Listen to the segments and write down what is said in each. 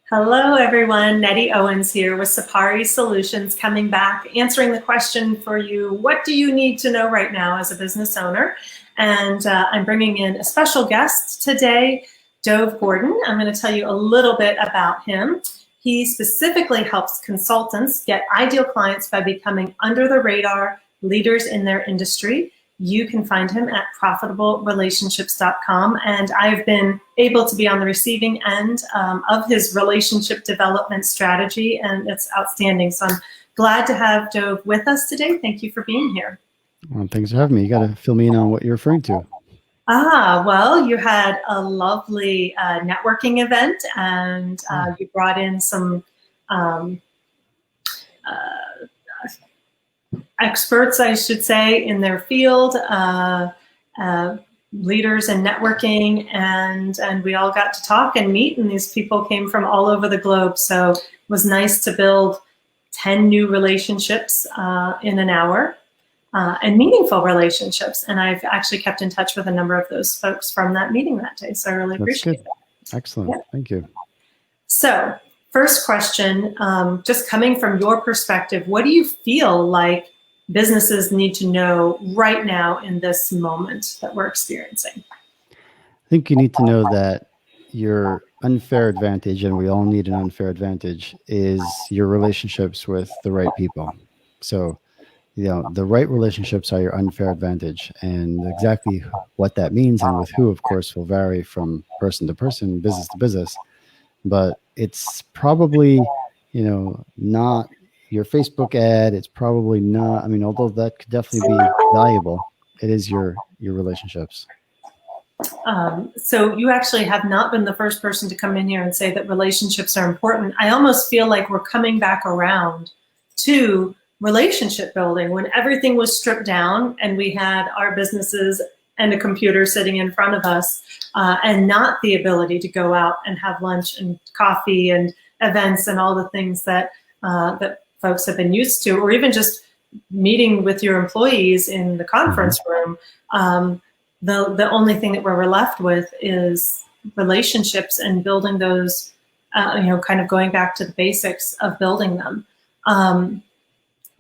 Hello, everyone. Nettie Owens here with Sapari Solutions, coming back, answering the question for you, what do you need to know right now as a business owner? And I'm bringing in a special guest today, Dov Gordon. I'm going to tell you a little bit about him. He specifically helps consultants get ideal clients by becoming under the radar leaders in their industry. You can find him at profitablерelationships.com, and I've been able to be on the receiving end of his relationship development strategy, and it's outstanding. So I'm glad to have Dov with us today. Thank you for being here. Well, thanks for having me. You got to fill me in on what you're referring to. Well, you had a lovely networking event, and you brought in some experts, I should say, in their field, leaders in networking, and we all got to talk and meet, and these people came from all over the globe. So it was nice to build 10 new relationships in an hour, and meaningful relationships. And I've actually kept in touch with a number of those folks from that meeting that day. So I really appreciate it. Excellent. Yeah. Thank you. So first question, just coming from your perspective, what do you feel like businesses need to know right now in this moment that we're experiencing? I think you need to know that your unfair advantage, and we all need an unfair advantage, is your relationships with the right people. So, the right relationships are your unfair advantage, and exactly what that means and with who, of course, will vary from person to person, business to business. But it's probably, not your Facebook ad. It's probably not, although that could definitely be valuable, it is your relationships. So you actually have not been the first person to come in here and say that relationships are important. I almost feel like we're coming back around to relationship building when everything was stripped down and we had our businesses and a computer sitting in front of us, and not the ability to go out and have lunch and coffee and events and all the things that that folks have been used to, or even just meeting with your employees in the conference room. The only thing that we're left with is relationships and building those, kind of going back to the basics of building them.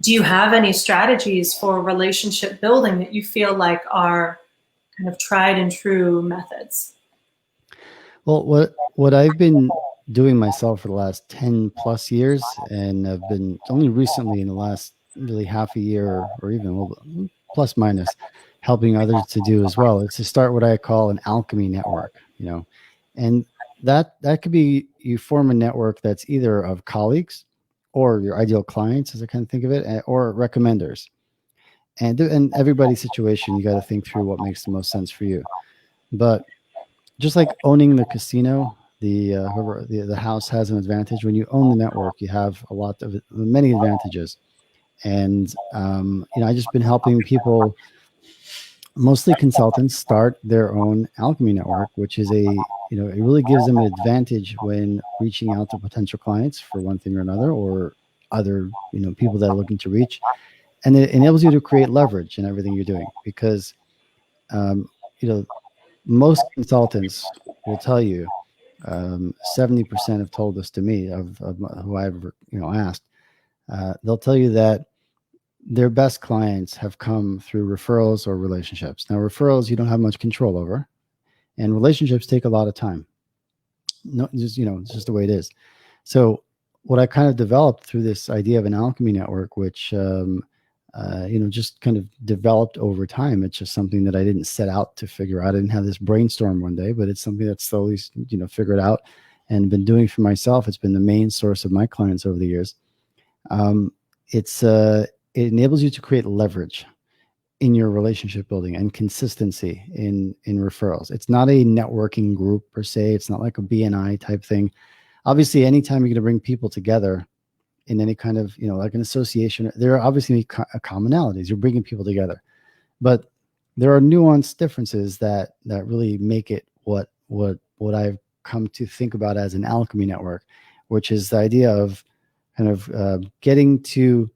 Do you have any strategies for relationship building that you feel like are kind of tried and true methods? Well, what I've been doing myself for the last 10 plus years, and I've been only recently in the last really half a year or even a little bit, plus minus, helping others to do as well. It's to start what I call an alchemy network, and that could be, you form a network that's either of colleagues or your ideal clients, as I kind of think of it, or recommenders. And everybody's situation, you got to think through what makes the most sense for you. But just like owning the casino, the house has an advantage. When you own the network, you have many advantages. And I just been helping people, mostly consultants, start their own alchemy network, which is it really gives them an advantage when reaching out to potential clients for one thing or another, or other people that are looking to reach. And it enables you to create leverage in everything you're doing, because most consultants will tell you, 70% have told this to me of who I've asked. They'll tell you that their best clients have come through referrals or relationships. Now, referrals you don't have much control over, and relationships take a lot of time. No, just it's just the way it is. So what I kind of developed through this idea of an alchemy network, which just kind of developed over time. It's just something that I didn't set out to figure out. I didn't have this brainstorm one day, but it's something that's slowly, figured out and been doing for myself. It's been the main source of my clients over the years. It enables you to create leverage in your relationship building and consistency in referrals. It's not a networking group per se. It's not like a BNI type thing. Obviously, anytime you're going to bring people together in any kind of, like an association, there are obviously commonalities. You're bringing people together, but there are nuanced differences that really make it what I've come to think about as an alchemy network, which is the idea of kind of getting to,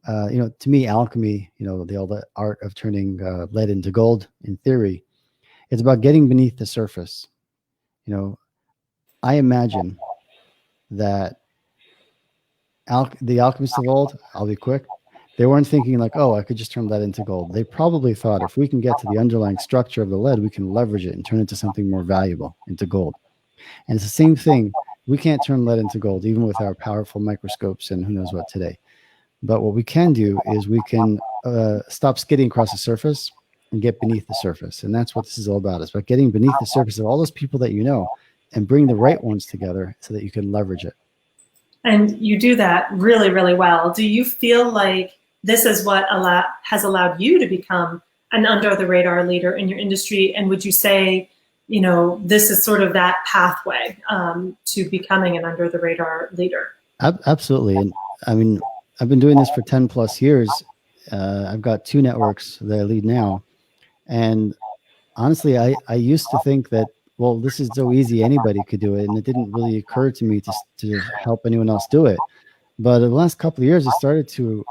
to me, alchemy, the art of turning lead into gold in theory. It's about getting beneath the surface. I imagine that the alchemists of old, I'll be quick, they weren't thinking like, oh, I could just turn lead into gold. They probably thought if we can get to the underlying structure of the lead, we can leverage it and turn it into something more valuable, into gold. And it's the same thing. We can't turn lead into gold, even with our powerful microscopes and who knows what today. But what we can do is we can stop skidding across the surface and get beneath the surface. And that's what this is all about. It's about getting beneath the surface of all those people that you know and bring the right ones together so that you can leverage it. And you do that really, really well. Do you feel like this is what has allowed you to become an under the radar leader in your industry? And would you say, you know, this is sort of that pathway to becoming an under the radar leader? Absolutely. And I mean, I've been doing this for 10 plus years. I've got 2 networks that I lead now. And honestly, I used to think that, well, this is so easy, anybody could do it. And it didn't really occur to me to help anyone else do it. But in the last couple of years, I started to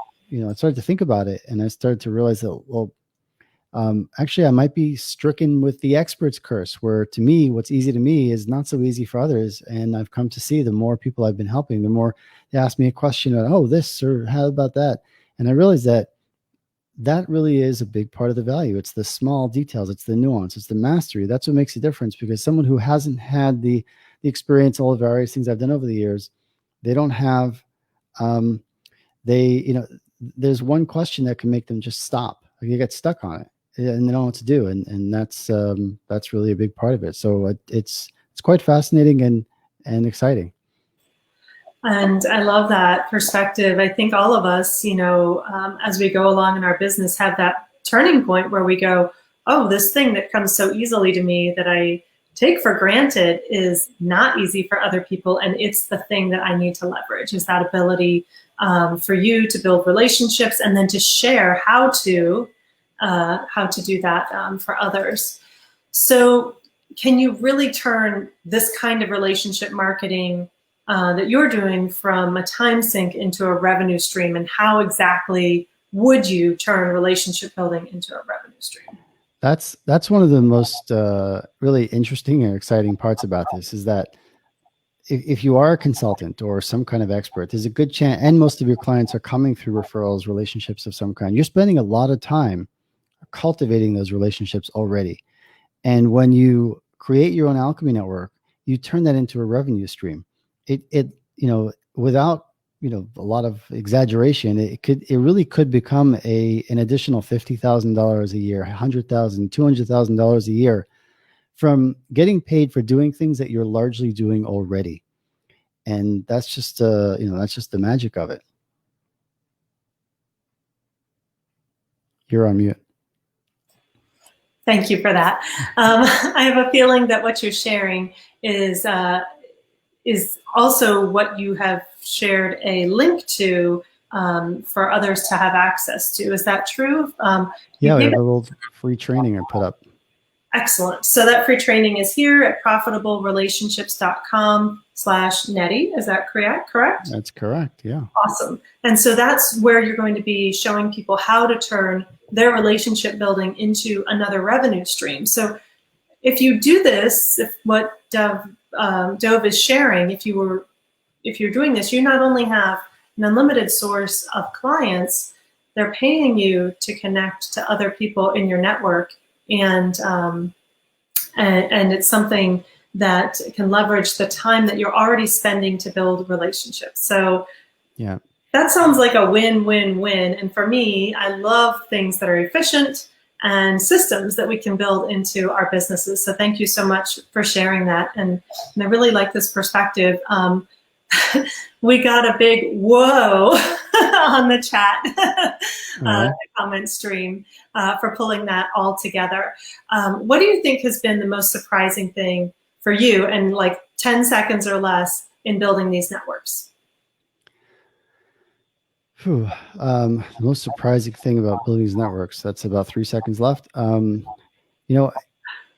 think about it. And I started to realize that, well, actually, I might be stricken with the expert's curse, where to me, what's easy to me is not so easy for others. And I've come to see the more people I've been helping, the more they ask me a question, oh, this, or how about that? And I realized that really is a big part of the value. It's the small details. It's the nuance. It's the mastery. That's what makes a difference, because someone who hasn't had the experience, all the various things I've done over the years, they don't have, there's one question that can make them just stop. Like, you get stuck on it and they don't know what to do. And that's really a big part of it. So it's quite fascinating and exciting. And I love that perspective. I think all of us, you know, as we go along in our business, have that turning point where we go, oh, this thing that comes so easily to me that I take for granted is not easy for other people. And it's the thing that I need to leverage, is that ability for you to build relationships and then to share how to do that for others. So can you really turn this kind of relationship marketing that you're doing from a time sink into a revenue stream? And how exactly would you turn relationship building into a revenue stream? That's one of the most really interesting and exciting parts about this, is that if you are a consultant or some kind of expert, there's a good chance, and most of your clients are coming through referrals, relationships of some kind. You're spending a lot of time cultivating those relationships already. And when you create your own alchemy network, you turn that into a revenue stream. It without a lot of exaggeration, it really could become an additional $50,000 a year, $100,000, $200,000 a year from getting paid for doing things that you're largely doing already. And that's just that's just the magic of it. You're on mute. Thank you for that. I have a feeling that what you're sharing is also what you have shared a link to for others to have access to. Is that true? Yeah, we have a little free training I put up. Excellent. So that free training is here at profitablерelationships.com/Nettie. Is that correct? That's correct. Yeah. Awesome. And so that's where you're going to be showing people how to turn their relationship building into another revenue stream. So if you do this, if what Dov is sharing, if you're doing this, you not only have an unlimited source of clients, they're paying you to connect to other people in your network, and it's something that can leverage the time that you're already spending to build relationships. So yeah, that sounds like a win-win-win. And for me, I love things that are efficient and systems that we can build into our businesses. So thank you so much for sharing that. And I really like this perspective. We got a big whoa on the chat comment stream for pulling that all together. What do you think has been the most surprising thing for you, in like 10 seconds or less, in building these networks? The most surprising thing about building these networks, that's about 3 seconds left.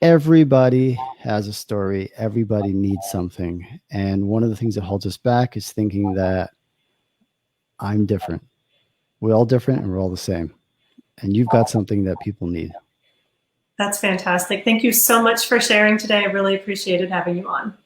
Everybody has a story. Everybody needs something. And one of the things that holds us back is thinking that I'm different. We're all different and we're all the same. And you've got something that people need. That's fantastic. Thank you so much for sharing today. I really appreciated having you on.